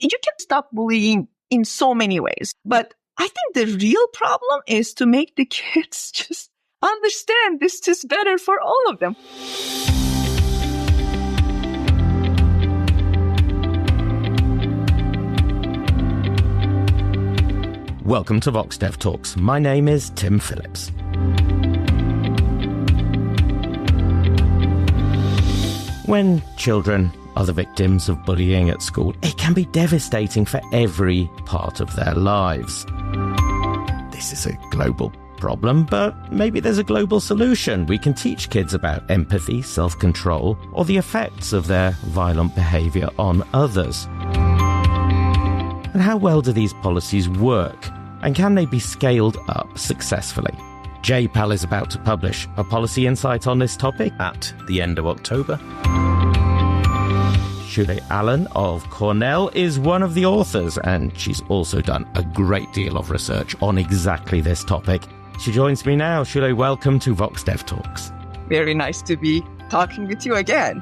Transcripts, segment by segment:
You can stop bullying in so many ways. But I think the real problem is to make the kids just understand this is better for all of them. Welcome to Vox Dev Talks. My name is Tim Phillips. When children are the victims of bullying at school, it can be devastating for every part of their lives. This is a global problem, but maybe there's a global solution. We can teach kids about empathy, self-control, or the effects of their violent behaviour on others. And how well do these policies work? And can they be scaled up successfully? JPAL is about to publish a policy insight on this topic at the end of October. Shule Allen of Cornell is one of the authors, and she's also done a great deal of research on exactly this topic. She joins me now. Shule, welcome to Vox Dev Talks. Very nice to be talking with you again.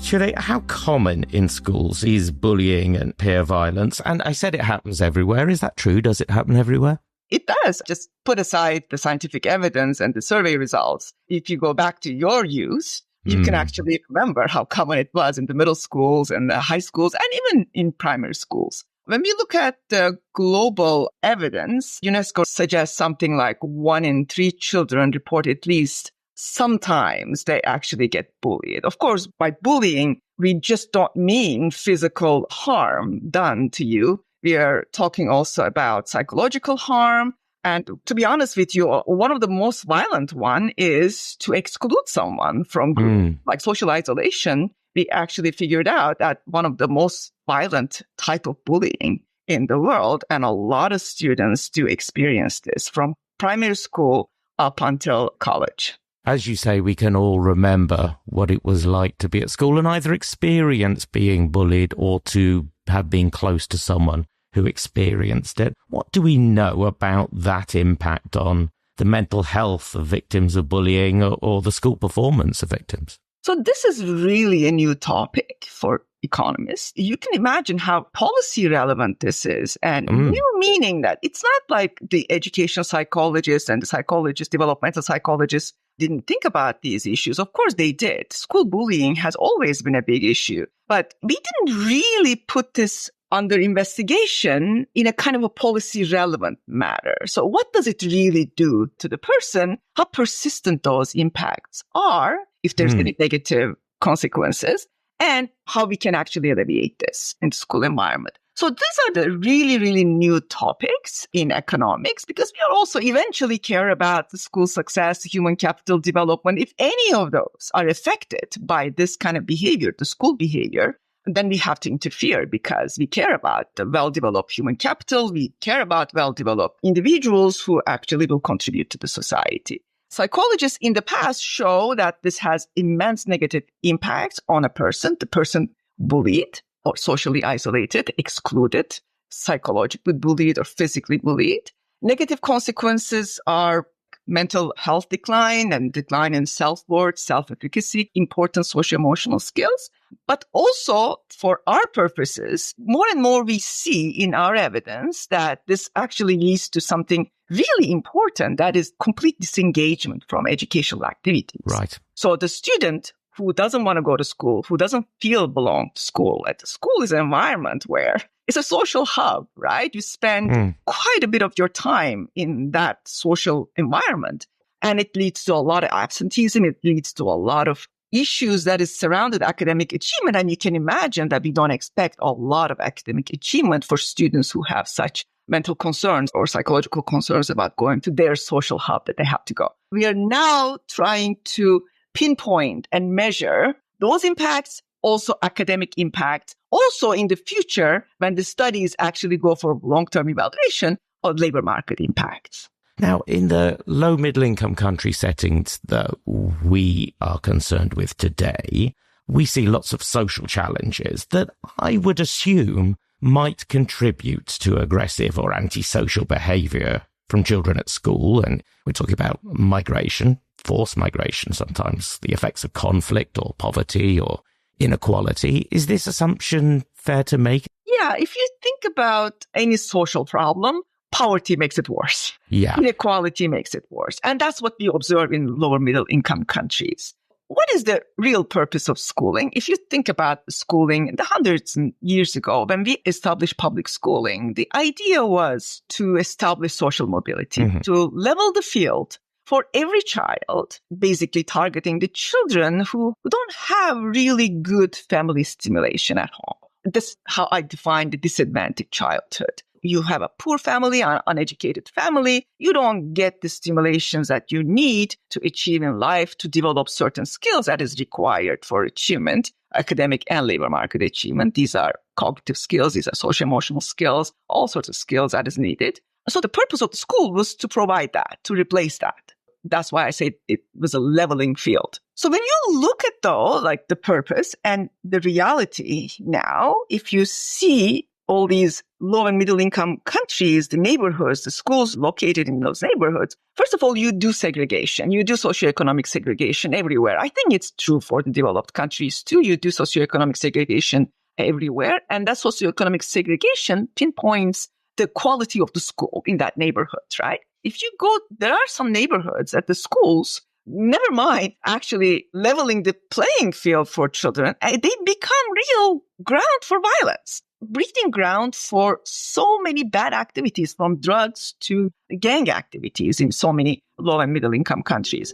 Shule, how common in schools is bullying and peer violence? And I said it happens everywhere. Is that true? Does it happen everywhere? It does. Just put aside the scientific evidence and the survey results. If you go back to your youth, you can actually remember how common it was in the middle schools and the high schools and even in primary schools. When we look at the global evidence, UNESCO suggests something like 1 in 3 children report at least sometimes they actually get bullied. Of course, by bullying, we just don't mean physical harm done to you. We are talking also about psychological harm. And to be honest with you, one of the most violent one is to exclude someone from group, like social isolation. We actually figured out that one of the most violent type of bullying in the world, and a lot of students do experience this from primary school up until college. As you say, we can all remember what it was like to be at school and either experience being bullied or to have been close to someone who experienced it. What do we know about that impact on the mental health of victims of bullying or the school performance of victims? So this is really a new topic for economists. You can imagine how policy relevant this is, and new meaning that it's not like the educational psychologists and the psychologists, developmental psychologists didn't think about these issues. Of course they did. School bullying has always been a big issue, but we didn't really put this under investigation in a kind of a policy relevant matter. So what does it really do to the person? How persistent those impacts are, if there's any negative consequences, and how we can actually alleviate this in the school environment. So these are the really, really new topics in economics, because we also eventually care about the school success, human capital development. If any of those are affected by this kind of behavior, the school behavior, then we have to interfere because we care about the well-developed human capital. We care about well-developed individuals who actually will contribute to the society. Psychologists in the past show that this has immense negative impacts on a person, the person bullied or socially isolated, excluded, psychologically bullied or physically bullied. Negative consequences are mental health decline and decline in self-worth, self-efficacy, important socio-emotional skills. But also, for our purposes, more and more we see in our evidence that this actually leads to something really important, that is complete disengagement from educational activities. Right. So the student who doesn't want to go to school, who doesn't feel belong to school, and school is an environment where it's a social hub, right? You spend quite a bit of your time in that social environment, and it leads to a lot of absenteeism. It leads to a lot of issues that is surrounded academic achievement. And you can imagine that we don't expect a lot of academic achievement for students who have such mental concerns or psychological concerns about going to their social hub that they have to go. We are now trying to pinpoint and measure those impacts, also academic impact, also in the future when the studies actually go for long-term evaluation of labor market impacts. Now, in the low middle income country settings that we are concerned with today, we see lots of social challenges that I would assume might contribute to aggressive or antisocial behavior from children at school. And we're talking about migration, forced migration sometimes, the effects of conflict or poverty or inequality. Is this assumption fair to make? Yeah, if you think about any social problem, poverty makes it worse. Yeah. Inequality makes it worse. And that's what we observe in lower middle income countries. What is the real purpose of schooling? If you think about schooling the hundreds of years ago, when we established public schooling, the idea was to establish social mobility, to level the field for every child, basically targeting the children who don't have really good family stimulation at home. That's how I define the disadvantaged childhood. You have a poor family, an uneducated family. You don't get the stimulations that you need to achieve in life, to develop certain skills that is required for achievement, academic and labor market achievement. These are cognitive skills. These are socio-emotional skills, all sorts of skills that is needed. So the purpose of the school was to provide that, to replace that. That's why I say it was a leveling field. So when you look at though, like the purpose and the reality now, if you see all these low and middle income countries, the neighborhoods, the schools located in those neighborhoods, first of all, you do segregation. You do socioeconomic segregation everywhere. I think it's true for the developed countries too. You do socioeconomic segregation everywhere. And that socioeconomic segregation pinpoints the quality of the school in that neighborhood, right? If you go, there are some neighborhoods at the schools, never mind actually leveling the playing field for children, they become real ground for violence, breeding ground for so many bad activities, from drugs to gang activities in so many low and middle income countries.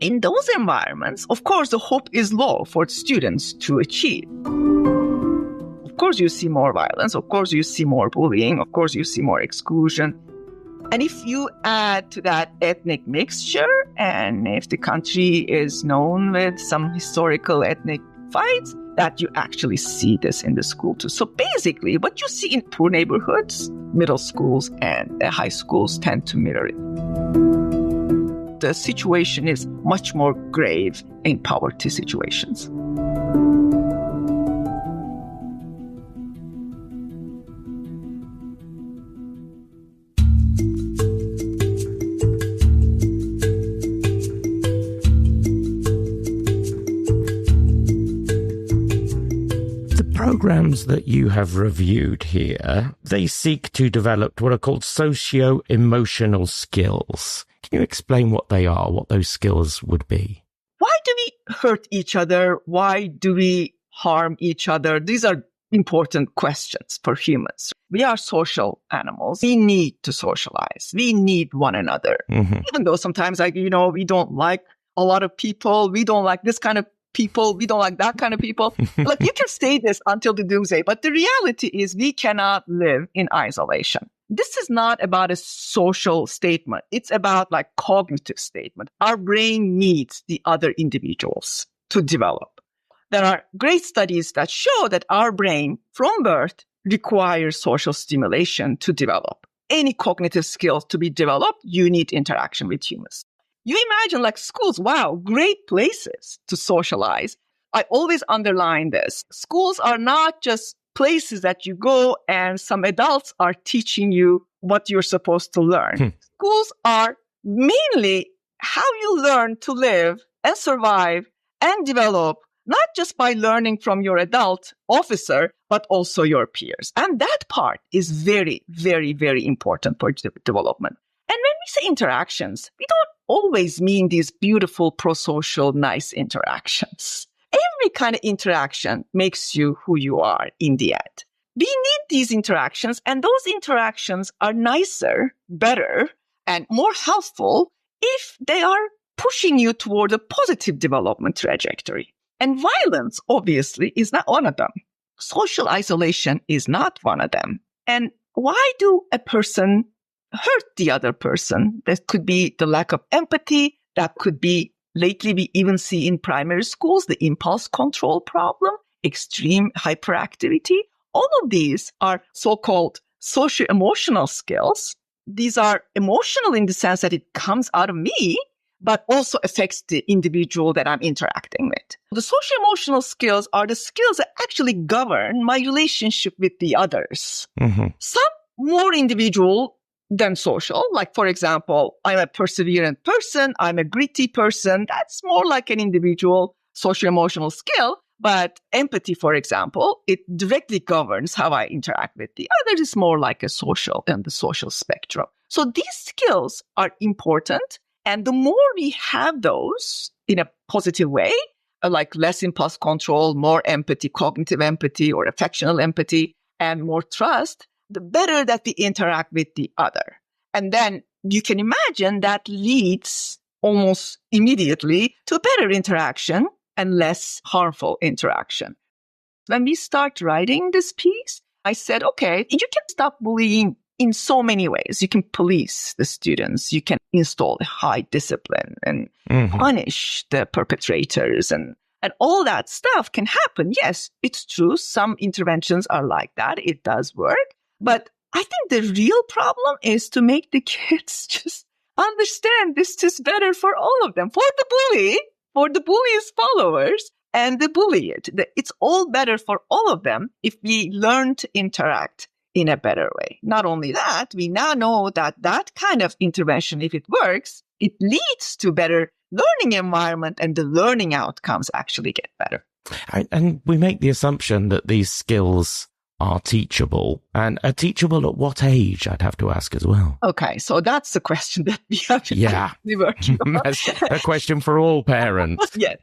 In those environments, of course, the hope is low for students to achieve. Of course, you see more violence. Of course, you see more bullying. Of course, you see more exclusion. And if you add to that ethnic mixture, and if the country is known with some historical ethnic fights, that you actually see this in the school too. So basically, what you see in poor neighborhoods, middle schools and high schools tend to mirror it. The situation is much more grave in poverty situations. Programs that you have reviewed here, they seek to develop what are called socio-emotional skills. Can you explain what they are, what those skills would be? Why do we hurt each other? Why do we harm each other? These are important questions for humans. We are social animals. We need to socialize. We need one another. Even though sometimes, we don't like a lot of people. We don't like this kind of people. We don't like that kind of people. Like, you can say this until the doomsday, but the reality is we cannot live in isolation. This is not about a social statement. It's about like cognitive statement. Our brain needs the other individuals to develop. There are great studies that show that our brain from birth requires social stimulation to develop. Any cognitive skills to be developed, you need interaction with humans. You imagine like schools, wow, great places to socialize. I always underline this. Schools are not just places that you go and some adults are teaching you what you're supposed to learn. Schools are mainly how you learn to live and survive and develop, not just by learning from your adult officer, but also your peers. And that part is very, very, very important for development. And when we say interactions, we don't always mean these beautiful, pro-social, nice interactions. Every kind of interaction makes you who you are in the end. We need these interactions, and those interactions are nicer, better, and more helpful if they are pushing you toward a positive development trajectory. And violence, obviously, is not one of them. Social isolation is not one of them. And why do a person hurt the other person? That could be the lack of empathy. That could be, lately we even see in primary schools, the impulse control problem, extreme hyperactivity. All of these are so-called socio-emotional skills. These are emotional in the sense that it comes out of me, but also affects the individual that I'm interacting with. The socio-emotional skills are the skills that actually govern my relationship with the others. Some more individual than social. Like, for example, I'm a perseverant person. I'm a gritty person. That's more like an individual socio-emotional skill. But empathy, for example, it directly governs how I interact with the other. Is more like a social and the social spectrum. So these skills are important. And the more we have those in a positive way, like less impulse control, more empathy, cognitive empathy or affectional empathy, and more trust, the better that we interact with the other. And then you can imagine that leads almost immediately to better interaction and less harmful interaction. When we start writing this piece, I said, okay, you can stop bullying in so many ways. You can police the students. You can install high discipline and punish the perpetrators and all that stuff can happen. Yes, it's true. Some interventions are like that. It does work. But I think the real problem is to make the kids just understand this is better for all of them, for the bully, for the bully's followers, and the bullied. It's all better for all of them if we learn to interact in a better way. Not only that, we now know that that kind of intervention, if it works, it leads to better learning environment and the learning outcomes actually get better. And we make the assumption that these skills are teachable, and are teachable at what age, I'd have to ask as well. Okay, so that's the question that we have to be working on. That's a question for all parents. Yes.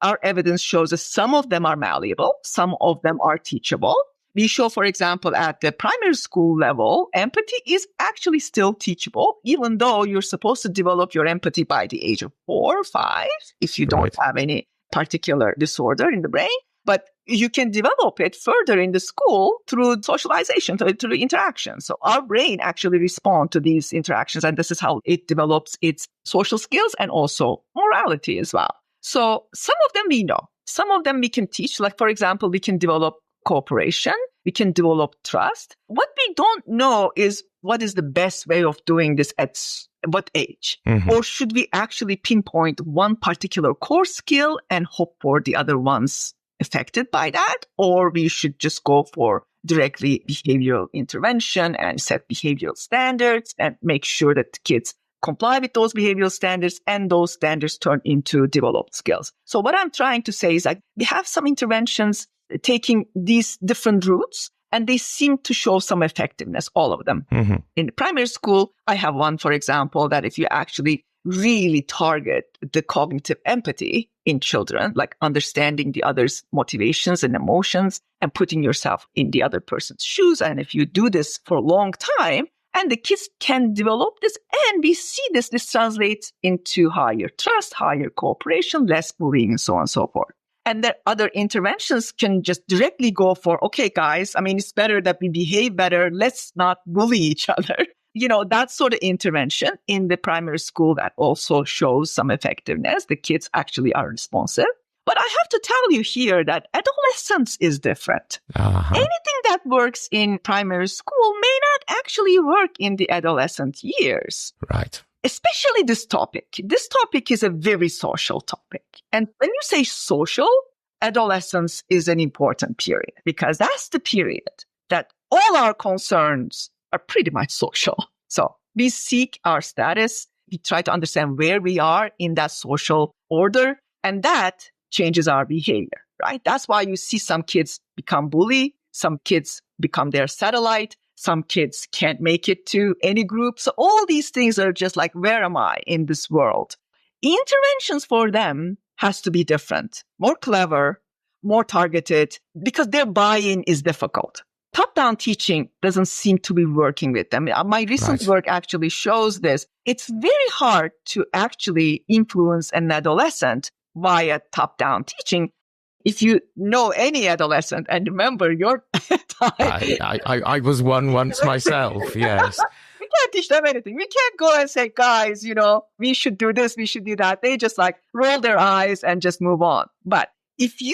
Our evidence shows that some of them are malleable, some of them are teachable. We show, for example, at the primary school level, empathy is actually still teachable, even though you're supposed to develop your empathy by the age of 4 or 5, if you don't have any particular disorder in the brain. But you can develop it further in the school through socialization, through interaction. So our brain actually responds to these interactions, and this is how it develops its social skills and also morality as well. So some of them we know. Some of them we can teach. Like, for example, we can develop cooperation. We can develop trust. What we don't know is what is the best way of doing this at what age? Or should we actually pinpoint one particular core skill and hope for the other ones affected by that? Or we should just go for directly behavioral intervention and set behavioral standards and make sure that kids comply with those behavioral standards and those standards turn into developed skills. So what I'm trying to say is like we have some interventions taking these different routes and they seem to show some effectiveness, all of them. In the primary school, I have one, for example, that if you actually really target the cognitive empathy in children, like understanding the other's motivations and emotions and putting yourself in the other person's shoes. And if you do this for a long time, and the kids can develop this, and we see this translates into higher trust, higher cooperation, less bullying, and so on and so forth. And then other interventions can just directly go for, okay, guys, I mean, it's better that we behave better. Let's not bully each other. You know, that sort of intervention in the primary school that also shows some effectiveness. The kids actually are responsive. But I have to tell you here that adolescence is different. Anything that works in primary school may not actually work in the adolescent years. Right. Especially this topic. This topic is a very social topic. And when you say social, adolescence is an important period because that's the period that all our concerns are pretty much social. So we seek our status. We try to understand where we are in that social order, and that changes our behavior, right? That's why you see some kids become bully, some kids become their satellite, some kids can't make it to any group. So all these things are just like, where am I in this world? Interventions for them has to be different, more clever, more targeted, because their buy-in is difficult. Top-down teaching doesn't seem to be working with them. My recent work actually shows this. It's very hard to actually influence an adolescent via top-down teaching. If you know any adolescent and remember your time. I was one once myself, yes. We can't teach them anything. We can't go and say, guys, you know, we should do this, we should do that. They just like roll their eyes and just move on. But if you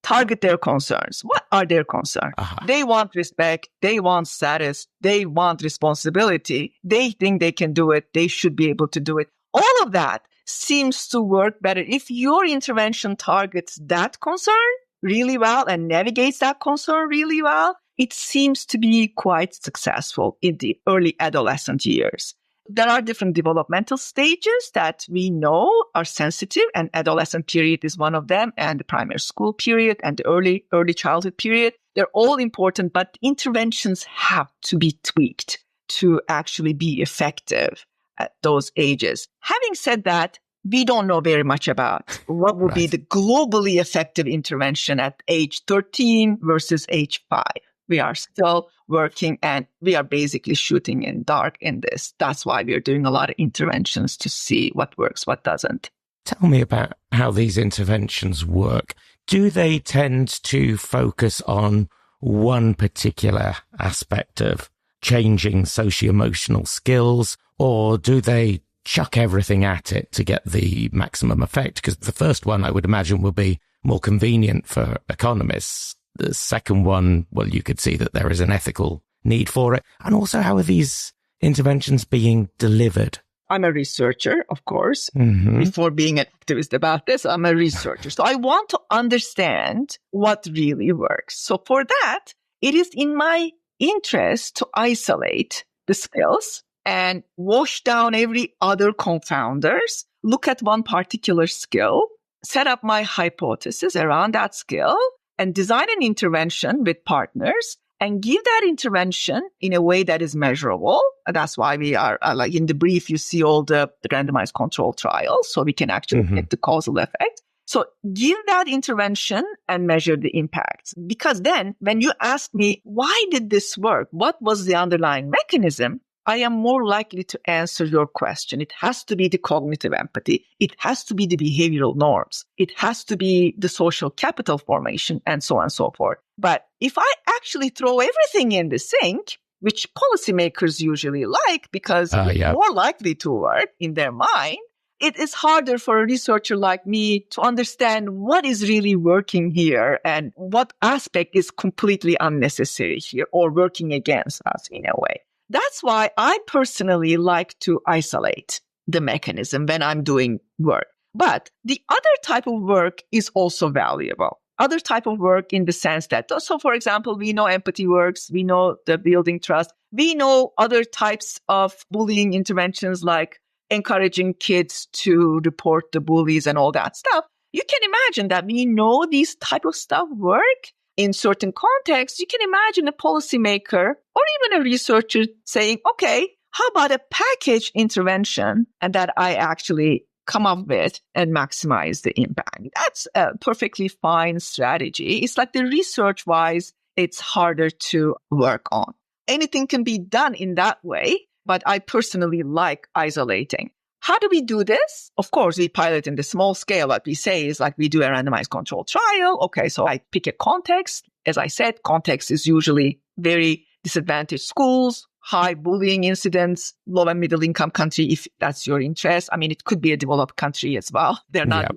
target their concerns, what are their concerns? They want respect. They want status. They want responsibility. They think they can do it. They should be able to do it. All of that seems to work better if your intervention targets that concern really well and navigates that concern really well, it seems to be quite successful in the early adolescent years. There are different developmental stages that we know are sensitive, and adolescent period is one of them, and the primary school period and the early childhood period. They're all important, but interventions have to be tweaked to actually be effective at those ages. Having said that, we don't know very much about what would be the globally effective intervention at age 13 versus age 5. We are still working and we are basically shooting in dark in this. That's why we are doing a lot of interventions to see what works, what doesn't. Tell me about how these interventions work. Do they tend to focus on one particular aspect of changing socio-emotional skills, or do they chuck everything at it to get the maximum effect? Because the first one, I would imagine, will be more convenient for economists. The second one, well, you could see that there is an ethical need for it. And also, how are these interventions being delivered? I'm a researcher, of course. Before being an activist about this, I'm a researcher. So I want to understand what really works. So for that, it is in my interest to isolate the skills and wash down every other confounders, look at one particular skill, set up my hypothesis around that skill, and design an intervention with partners and give that intervention in a way that is measurable. And that's why we are, like in the brief, you see all the randomized control trials, so we can actually get the causal effect. So give that intervention and measure the impact. Because then when you ask me, why did this work? What was the underlying mechanism? I am more likely to answer your question. It has to be the cognitive empathy. It has to be the behavioral norms. It has to be the social capital formation and so on and so forth. But if I actually throw everything in the sink, which policymakers usually like because it's more likely to work in their mind, it is harder for a researcher like me to understand what is really working here and what aspect is completely unnecessary here or working against us in a way. That's why I personally like to isolate the mechanism when I'm doing work. But the other type of work is also valuable. Other type of work in the sense that, so for example, we know empathy works, we know the building trust, we know other types of bullying interventions like encouraging kids to report the bullies and all that stuff. You can imagine that we know these type of stuff work in certain contexts. You can imagine a policymaker or even a researcher saying, okay, how about a package intervention and that I actually come up with and maximize the impact? That's a perfectly fine strategy. It's like the research-wise, it's harder to work on. Anything can be done in that way, but I personally like isolating. How do we do this? Of course, we pilot in the small scale. What we say is like we do a randomized control trial. Okay, so I pick a context. As I said, context is usually very disadvantaged schools, high bullying incidents, low and middle income country, if that's your interest. I mean, it could be a developed country as well. They're not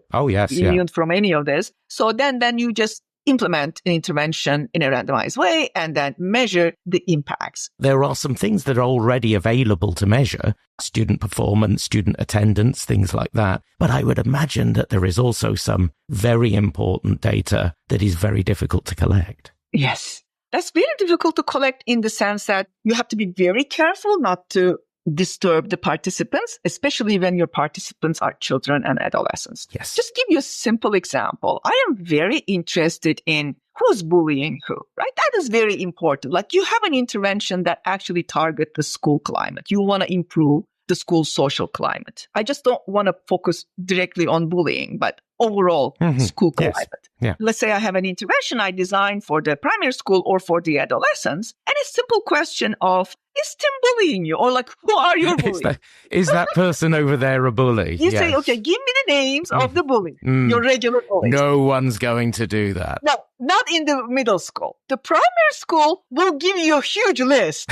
immune from any of this. So then you just implement an intervention in a randomized way and then measure the impacts. There are some things that are already available to measure, student performance, student attendance, things like that. But I would imagine that there is also some very important data that is very difficult to collect. Yes, that's very difficult to collect in the sense that you have to be very careful not to disturb the participants, especially when your participants are children and adolescents. Yes. Just give you a simple example. I am very interested in who's bullying who, right? That is very important. Like you have an intervention that actually targets the school climate. You want to improve the school social climate. I just don't want to focus directly on bullying, but overall school climate. Yes. Yeah. Let's say I have an intervention I designed for the primary school or for the adolescents, and a simple question of, is Tim bullying you? Or like, who are your bullies? Is that person over there a bully? You say, okay, give me the names of the bullies, your regular bullies. No one's going to do that. No, not in the middle school. The primary school will give you a huge list.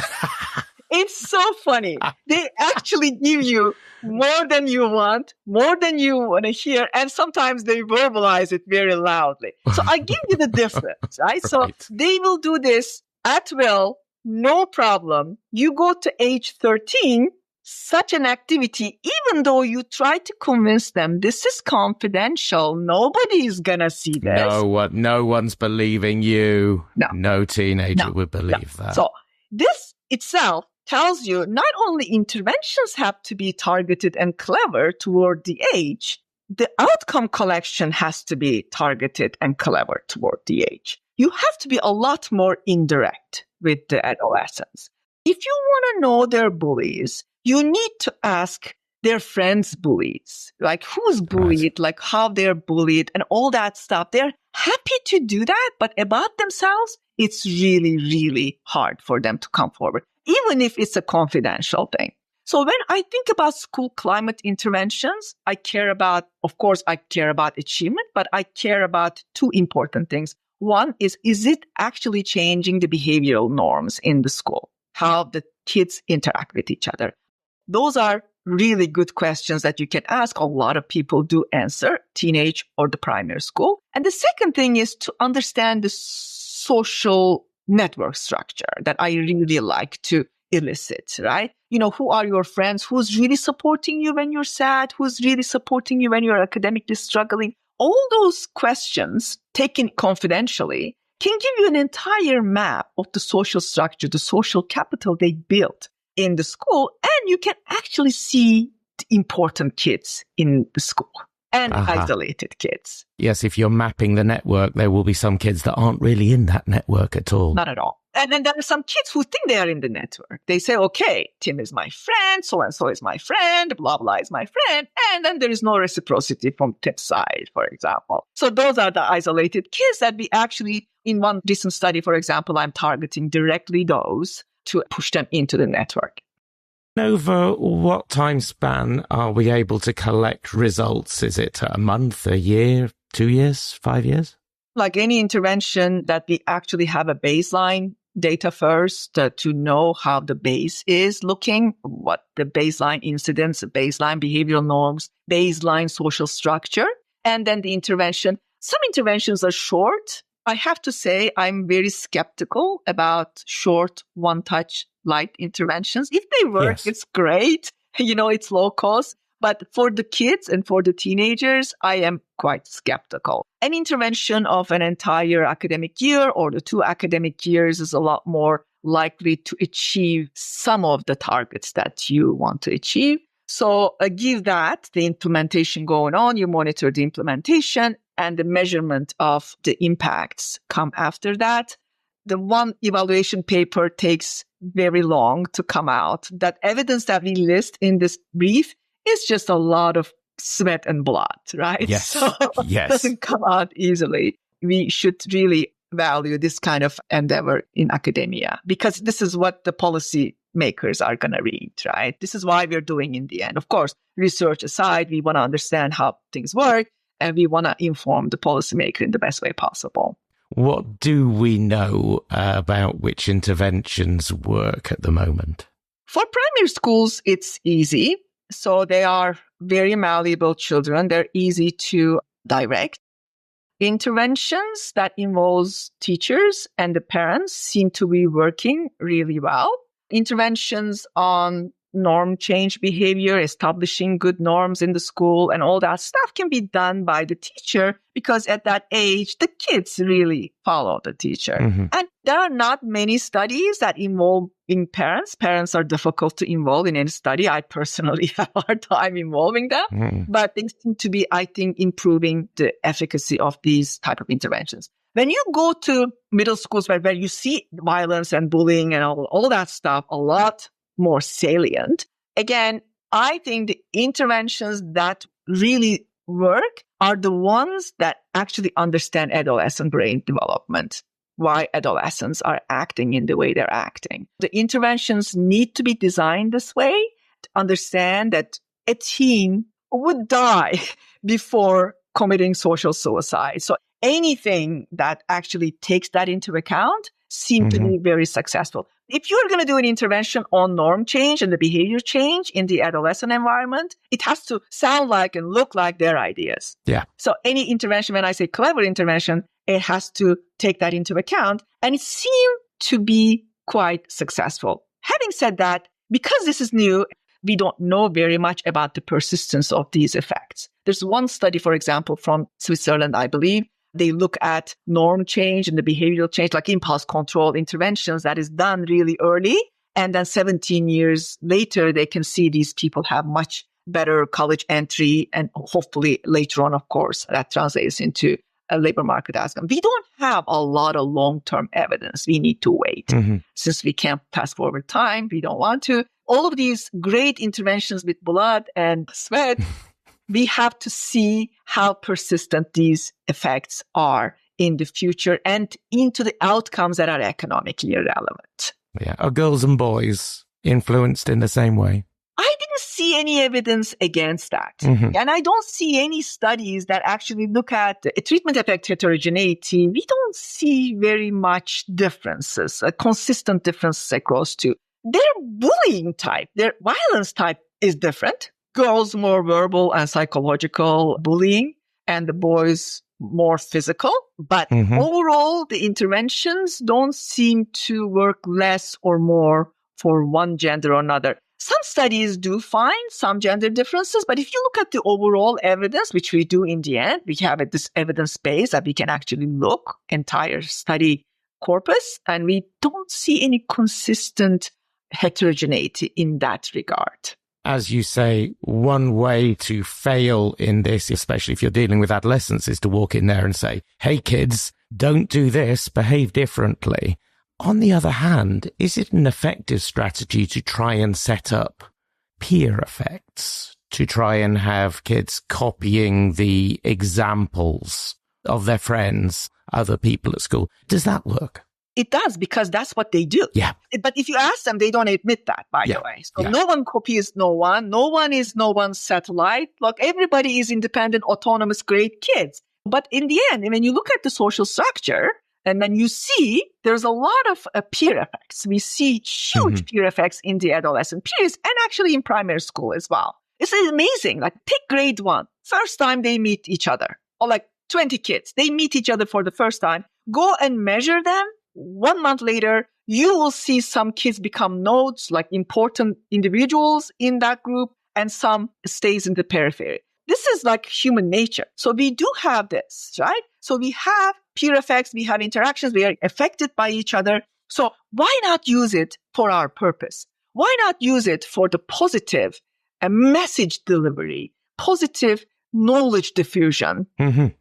It's so funny. They actually give you more than you want, more than you want to hear, and sometimes they verbalize it very loudly. So I give you the difference, right? Right. So they will do this at will, no problem. You go to age 13, such an activity, even though you try to convince them this is confidential, nobody is going to see this. No one's believing you. No. No teenager would believe that. So this itself tells you not only interventions have to be targeted and clever toward the age, the outcome collection has to be targeted and clever toward the age. You have to be a lot more indirect with the adolescents. If you want to know their bullies, you need to ask their friends' bullies, like who's bullied, like how they're bullied and all that stuff. They're happy to do that, but about themselves, it's really, really hard for them to come forward, even if it's a confidential thing. So when I think about school climate interventions, I care about achievement, but I care about two important things. One is it actually changing the behavioral norms in the school? How the kids interact with each other? Those are really good questions that you can ask. A lot of people do answer, teenage or the primary school. And the second thing is to understand the social network structure that I really like to elicit, right? Who are your friends? Who's really supporting you when you're sad? Who's really supporting you when you're academically struggling? All those questions taken confidentially can give you an entire map of the social structure, the social capital they built in the school, and you can actually see the important kids in the school and isolated kids. Yes, if you're mapping the network, there will be some kids that aren't really in that network at all. Not at all. And then there are some kids who think they are in the network. They say, okay, Tim is my friend, so-and-so is my friend, blah, blah is my friend. And then there is no reciprocity from Tim's side, for example. So those are the isolated kids that we actually, in one recent study, for example, I'm targeting directly those to push them into the network. Over what time span are we able to collect results? Is it a month, a year, 2 years, 5 years? Like any intervention that we actually have a baseline data first to know how the base is looking, what the baseline incidence, baseline behavioral norms, baseline social structure, and then the intervention. Some interventions are short. I have to say I'm very skeptical about short one-touch light interventions. If they work, It's great. It's low cost. But for the kids and for the teenagers, I am quite skeptical. An intervention of an entire academic year or the 2 academic years is a lot more likely to achieve some of the targets that you want to achieve. So give that the implementation going on, you monitor the implementation and the measurement of the impacts come after that. The one evaluation paper takes very long to come out. That evidence that we list in this brief is just a lot of sweat and blood, right? Yes. So it doesn't come out easily. We should really value this kind of endeavor in academia because this is what the policy makers are going to read, right? This is why we're doing in the end. Of course, research aside, we want to understand how things work and we want to inform the policymaker in the best way possible. What do we know about which interventions work at the moment? For primary schools, it's easy. So they are very malleable children. They're easy to direct. Interventions that involves teachers and the parents seem to be working really well. Interventions on norm change behavior, establishing good norms in the school and all that stuff can be done by the teacher because at that age, the kids really follow the teacher. Mm-hmm. And there are not many studies that involve parents. Parents are difficult to involve in any study. I personally have a hard time involving them, but things seem to be, I think, improving the efficacy of these type of interventions. When you go to middle schools where you see violence and bullying and all that stuff a lot more salient, again, I think the interventions that really work are the ones that actually understand adolescent brain development, why adolescents are acting in the way they're acting. The interventions need to be designed this way to understand that a teen would die before committing social suicide. So anything that actually takes that into account seems to be very successful. If you're going to do an intervention on norm change and the behavior change in the adolescent environment, it has to sound like and look like their ideas. Yeah. So any intervention, when I say clever intervention, it has to take that into account. And it seemed to be quite successful. Having said that, because this is new, we don't know very much about the persistence of these effects. There's one study, for example, from Switzerland, I believe. They look at norm change and the behavioral change, like impulse control interventions that is done really early. And then 17 years later, they can see these people have much better college entry. And hopefully later on, of course, that translates into a labor market outcome. We don't have a lot of long-term evidence. We need to wait. Since we can't fast forward time, we don't want to. All of these great interventions with blood and sweat, we have to see how persistent these effects are in the future and into the outcomes that are economically relevant. Yeah. Are girls and boys influenced in the same way? I didn't see any evidence against that. And I don't see any studies that actually look at treatment effect heterogeneity. We don't see very much differences, consistent differences across two. Their bullying type, their violence type is different. Girls more verbal and psychological bullying, and the boys more physical. But overall, the interventions don't seem to work less or more for one gender or another. Some studies do find some gender differences, but if you look at the overall evidence, which we do in the end, we have this evidence base that we can actually look entire study corpus, and we don't see any consistent heterogeneity in that regard. As you say, one way to fail in this, especially if you're dealing with adolescents, is to walk in there and say, hey kids, don't do this, behave differently. On the other hand, is it an effective strategy to try and set up peer effects, to try and have kids copying the examples of their friends, other people at school? Does that work? It does, because that's what they do. Yeah. But if you ask them, they don't admit that, by the way. So no one copies no one. No one is no one's satellite. Look, everybody is independent, autonomous, great kids. But in the end, when you look at the social structure, and then you see there's a lot of peer effects. We see huge peer effects in the adolescent periods and actually in primary school as well. It's amazing. Like, take grade 1. First time they meet each other, or like 20 kids, they meet each other for the first time. Go and measure them. 1 month later, you will see some kids become nodes, like important individuals in that group, and some stays in the periphery. This is like human nature. So we do have this, right? So we have peer effects, we have interactions, we are affected by each other. So why not use it for our purpose? Why not use it for the positive message delivery, positive knowledge diffusion?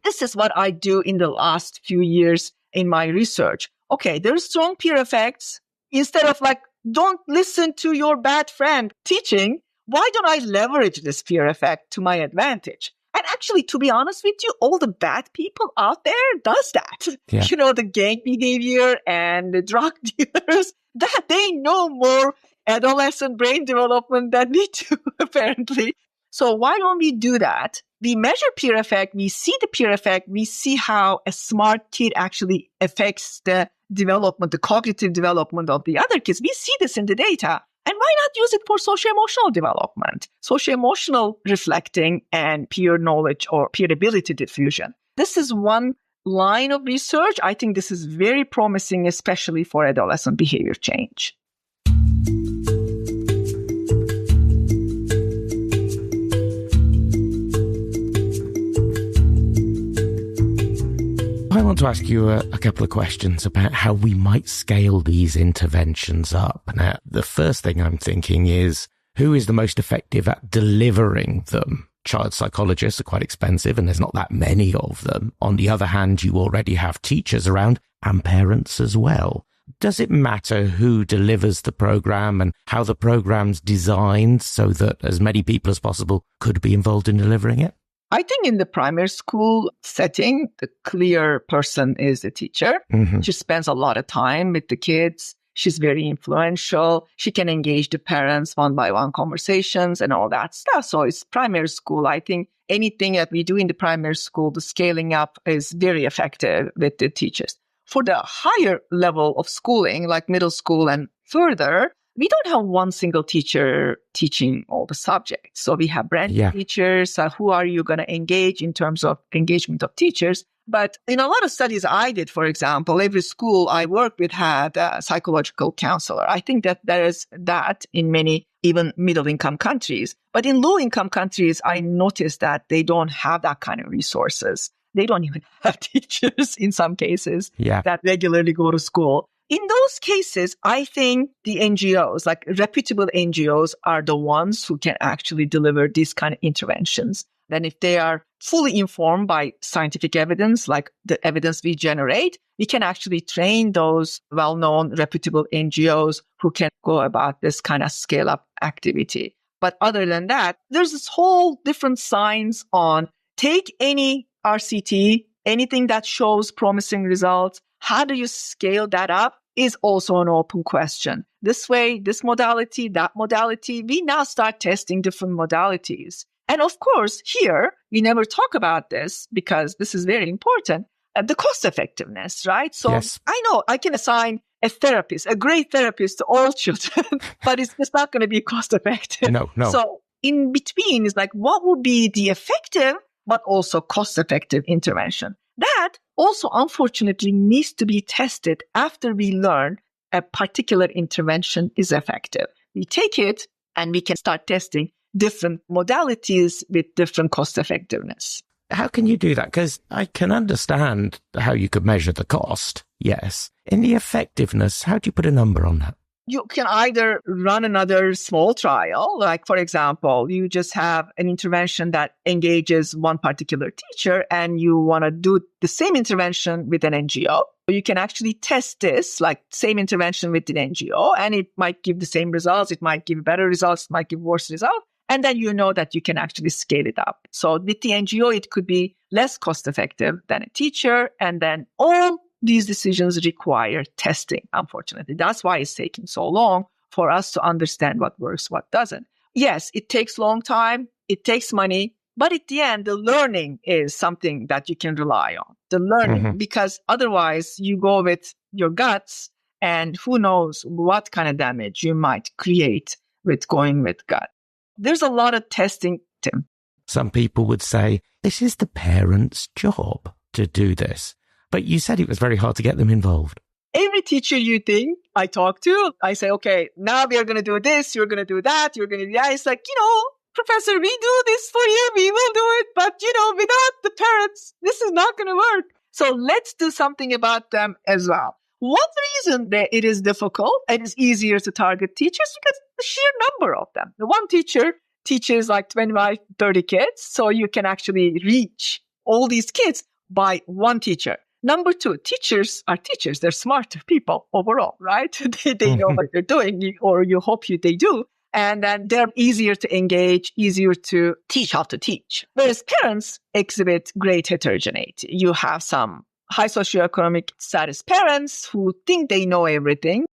This is what I do in the last few years in my research. Okay, there's strong peer effects. Instead of like, don't listen to your bad friend teaching, why don't I leverage this peer effect to my advantage? And actually, to be honest with you, all the bad people out there does that. Yeah. You know, the gang behavior and the drug dealers, that they know more adolescent brain development than we do, apparently. So why don't we do that? We measure peer effect. We see the peer effect. We see how a smart kid actually affects the development, the cognitive development of the other kids. We see this in the data. And why not use it for socio-emotional development, socio-emotional reflecting and peer knowledge or peer ability diffusion? This is one line of research. I think this is very promising, especially for adolescent behavior change. I want to ask you a couple of questions about how we might scale these interventions up. Now, the first thing I'm thinking is, who is the most effective at delivering them? Child psychologists are quite expensive and there's not that many of them. On the other hand, you already have teachers around and parents as well. Does it matter who delivers the program and how the program's designed so that as many people as possible could be involved in delivering it? I think in the primary school setting, the clear person is the teacher. She spends a lot of time with the kids. She's very influential. She can engage the parents one-by-one conversations and all that stuff. So it's primary school. I think anything that we do in the primary school, the scaling up is very effective with the teachers. For the higher level of schooling, like middle school and further, we don't have one single teacher teaching all the subjects. So we have brand new teachers. Who are you going to engage in terms of engagement of teachers? But in a lot of studies I did, for example, every school I worked with had a psychological counselor. I think that there is that in many even middle-income countries. But in low-income countries, I noticed that they don't have that kind of resources. They don't even have teachers in some cases that regularly go to school. In those cases, I think the NGOs, like reputable NGOs, are the ones who can actually deliver these kind of interventions. Then if they are fully informed by scientific evidence, like the evidence we generate, we can actually train those well-known, reputable NGOs who can go about this kind of scale-up activity. But other than that, there's this whole different science on take any RCT, anything that shows promising results. How do you scale that up is also an open question. This way, this modality, that modality, we now start testing different modalities. And of course, here, we never talk about this because this is very important, the cost effectiveness, right? So I know I can assign a therapist, a great therapist to all children, but it's just not going to be cost effective. No. So in between is like, what would be the effective, but also cost effective intervention? That also, unfortunately, needs to be tested after we learn a particular intervention is effective. We take it and we can start testing different modalities with different cost effectiveness. How can you do that? Because I can understand how you could measure the cost. Yes. In the effectiveness, how do you put a number on that? You can either run another small trial, like, for example, you just have an intervention that engages one particular teacher and you want to do the same intervention with an NGO. You can actually test this, like same intervention with an NGO, and it might give the same results. It might give better results, it might give worse results. And then you know that you can actually scale it up. So with the NGO, it could be less cost effective than a teacher. And then all these decisions require testing, unfortunately. That's why it's taking so long for us to understand what works, what doesn't. Yes, it takes a long time. It takes money. But at the end, the learning is something that you can rely on. The learning, because otherwise you go with your guts and who knows what kind of damage you might create with going with gut. There's a lot of testing, Tim. Some people would say, this is the parents' job to do this. But you said it was very hard to get them involved. Every teacher you think I talk to, I say, okay, now we are going to do this, you're going to do that, you're going to do that. It's like, Professor, we do this for you, we will do it, but, without the parents, this is not going to work. So let's do something about them as well. One reason that it is difficult and it's easier to target teachers because the sheer number of them. The one teacher teaches like 25, 30 kids, so you can actually reach all these kids by one teacher. Number two, teachers are teachers. They're smart people overall, right? They know what they're doing, or you hope they do. And then they're easier to engage, easier to teach how to teach. Whereas parents exhibit great heterogeneity. You have some high socioeconomic status parents who think they know everything.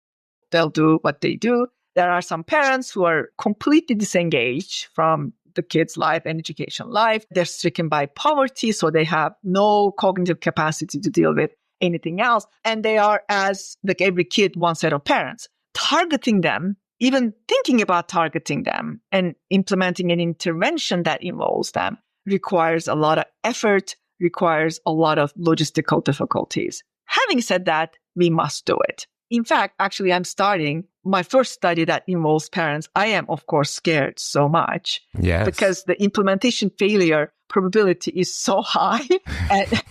They'll do what they do. There are some parents who are completely disengaged from the kids' life and education life. They're stricken by poverty, so they have no cognitive capacity to deal with anything else. And they are, as like every kid, one set of parents. Targeting them, even thinking about targeting them and implementing an intervention that involves them requires a lot of effort, requires a lot of logistical difficulties. Having said that, we must do it. In fact, actually, I'm starting my first study that involves parents. I am, of course, scared so much because the implementation failure probability is so high and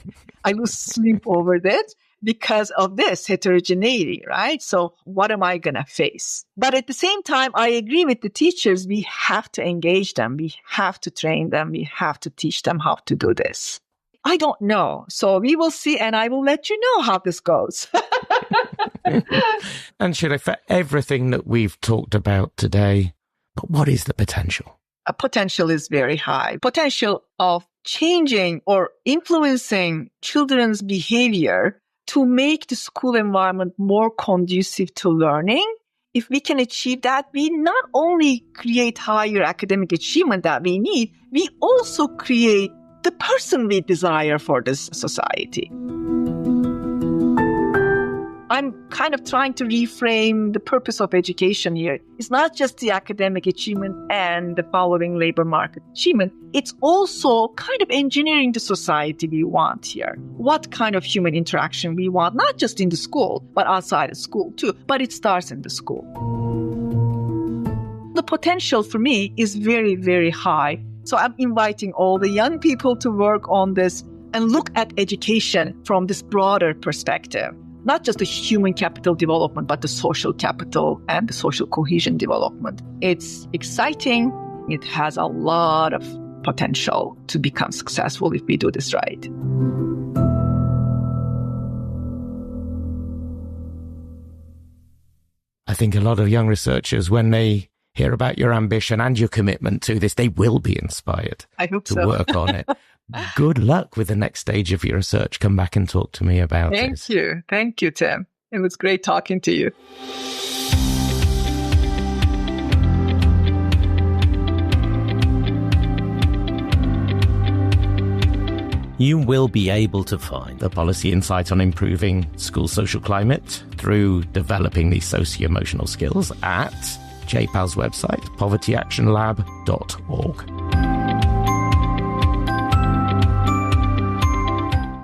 I lose sleep over it because of this heterogeneity, right? So what am I going to face? But at the same time, I agree with the teachers. We have to engage them. We have to train them. We have to teach them how to do this. I don't know. So we will see, and I will let you know how this goes. And Shirley, for everything that we've talked about today, but what is the potential? A potential is very high. Potential of changing or influencing children's behavior to make the school environment more conducive to learning. If we can achieve that, we not only create higher academic achievement that we need, we also create the person we desire for this society. I'm kind of trying to reframe the purpose of education here. It's not just the academic achievement and the following labor market achievement. It's also kind of engineering the society we want here. What kind of human interaction we want, not just in the school, but outside of school too. But it starts in the school. The potential for me is very, very high. So I'm inviting all the young people to work on this and look at education from this broader perspective. Not just the human capital development, but the social capital and the social cohesion development. It's exciting. It has a lot of potential to become successful if we do this right. I think a lot of young researchers, when they hear about your ambition and your commitment to this, they will be inspired to work on it. Good luck with the next stage of your research. Come back and talk to me about it. Thank you. Thank you, Tim. It was great talking to you. You will be able to find the policy insight on improving school social climate through developing these socio-emotional skills at JPAL's website, povertyactionlab.org.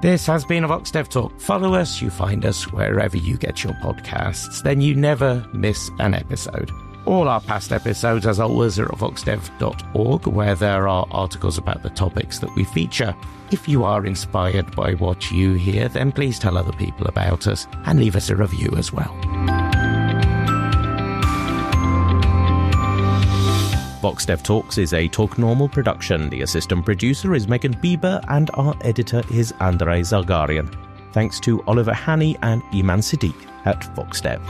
This has been a VoxDev Talk. Follow us, you find us wherever you get your podcasts, then you never miss an episode. All our past episodes, as always, are at voxdev.org, where there are articles about the topics that we feature. If you are inspired by what you hear, then please tell other people about us and leave us a review as well. VoxDev Talks is a Talk Normal production. The assistant producer is Megan Bieber and our editor is Andrei Zargarian. Thanks to Oliver Haney and Iman Siddiq at VoxDev.